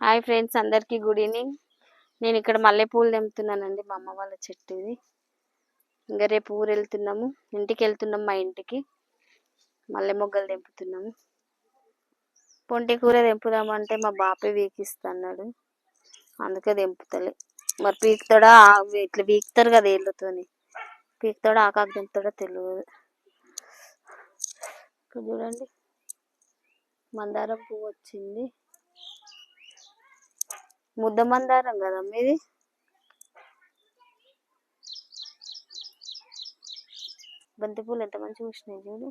Hi friends, అందరికీ good evening. నేను ఇక్కడ మల్లెపూలు తెంపుతున్నానండి, మా అమ్మ వాళ్ళ చెట్టు ఇది. ఇంకా రేపు ఊరు వెళ్తున్నాము, ఇంటికి వెళ్తున్నాం. మా ఇంటికి మల్లె మొగ్గలు తెంపుతున్నాము. పొంటి కూర తెంపుదామంటే మా బాపే వీకిస్తున్నాడు, అందుకే తెంపుతలే. మరి పీకుతాడా, ఇట్లా పీకుతారు కదా ఏళ్ళతోని, పీకుతాడా ఆకాకు తెంపుతాడో తెలియదు. ఇక్కడ చూడండి, మందారం పువ్వు వచ్చింది. ముద్ద మందారం కదా మీది. బంతి పూలు ఎంత మంచిగా వచ్చినాయి చూడు.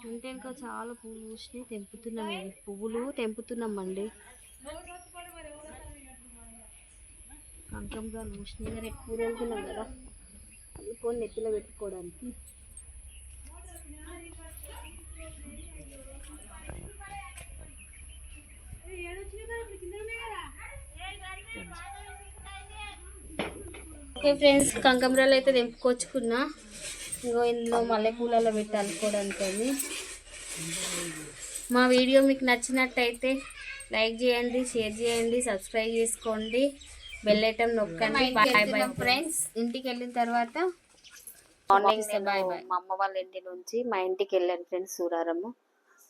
అంటే ఇంకా చాలా పూలు పూసినాయి, తెంపుతున్నాం. పువ్వులు తెంపుతున్నామండి. కంకంగాలు పూసినాయి. రేపు పూలు వెళ్తున్నాం కదా, అది పూలు నెత్తిలో పెట్టుకోవడానికి. ఓకే ఫ్రెండ్స్, కంకమరాలు అయితే తెంపుకొచ్చుకున్నా. ఇంకో ఇందులో మల్లెపూలలో పెట్టి అల్లుకోవడానికి. అది మా వీడియో మీకు నచ్చినట్టయితే లైక్ చేయండి, షేర్ చేయండి, సబ్స్క్రైబ్ చేసుకోండి, బెల్ ఐకాన్ నొక్కండి. Bye bye friends. ఇంటికి వెళ్ళిన తర్వాత మార్నింగ్ మా అమ్మ వాళ్ళ ఇంటి నుంచి మా ఇంటికి వెళ్ళాను ఫ్రెండ్స్.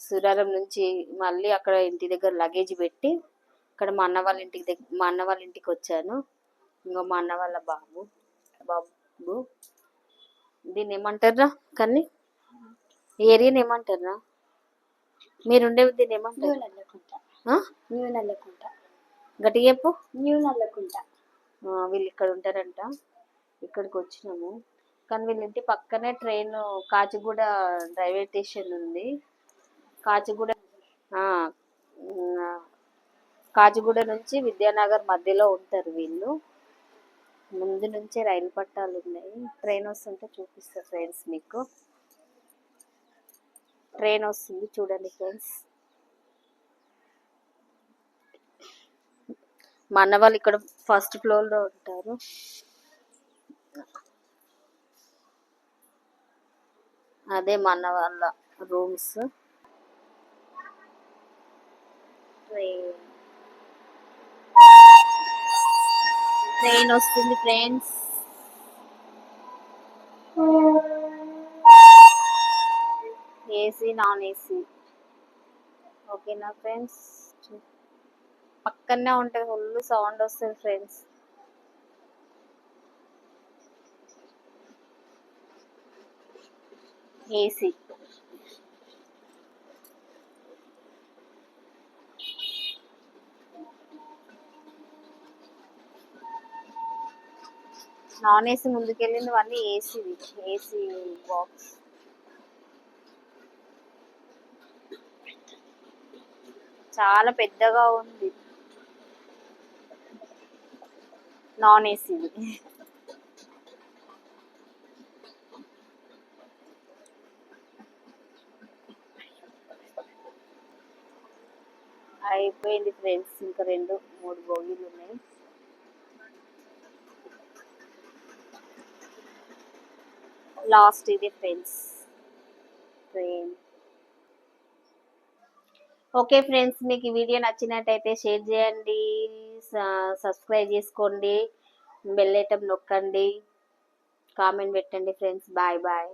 సూరారం నుంచి మళ్ళీ అక్కడ ఇంటి దగ్గర లగేజ్ పెట్టి ఇక్కడ మా అన్న వాళ్ళ ఇంటికి వచ్చాను. ఇంకో మా అన్న వాళ్ళ బాబు దీన్ని ఏమంటారా, కానీ ఏరియాని ఏమంటారా మీరు ఉండేవి? దీన్ని ఏమంటారు? న్యూ నల్లకుంట. గట్టి చెప్పు. న్యూ నల్లకుంట. వీళ్ళు ఇక్కడ ఉంటారంట. ఇక్కడికి వచ్చినాము, కానీ వీళ్ళ ఇంటి పక్కనే ట్రైన్ కాచిగూడ రైల్వే స్టేషన్ ఉంది. కాచిగూడ నుంచి విద్యానగర్ మధ్యలో ఉంటారు వీళ్ళు. ముందు నుంచే రైలు పట్టాలు ఉన్నాయి. ట్రైన్ వస్తుంటే చూపిస్తారు ఫ్రెండ్స్. మీకు ట్రైన్ వస్తుంది చూడండి ఫ్రెండ్స్. మా అన్న వాళ్ళు ఇక్కడ ఫస్ట్ ఫ్లోర్ లో ఉంటారు. అదే మా అన్న వాళ్ళ రూమ్స్. ట్రైన్ వస్తుంది ఫ్రెండ్స్. ఏసీ నాన్ ఏసీ ఓకేనా ఫ్రెండ్స్. పక్కనే ఉంటుంది, ఫుల్ సౌండ్ వస్తుంది ఫ్రెండ్స్. ఏసీ నాన్ ఏసీ ముందుకెళ్ళింది, అన్నీ ఏసీ బాక్స్. చాలా పెద్దగా ఉంది నాన్ ఏసీది. అయిపోయింది ఫ్రెండ్స్, ఇంకా 2-3 బోగీలు ఉన్నాయి. లాస్ట్ ఇది ఫ్రెండ్స్ ట్రైన్. ఓకే ఫ్రెండ్స్, మీకు ఈ వీడియో నచ్చినట్టయితే షేర్ చేయండి, సబ్స్క్రైబ్ చేసుకోండి, బెల్ ఐకాన్ నొక్కండి, కామెంట్ పెట్టండి ఫ్రెండ్స్. Bye bye.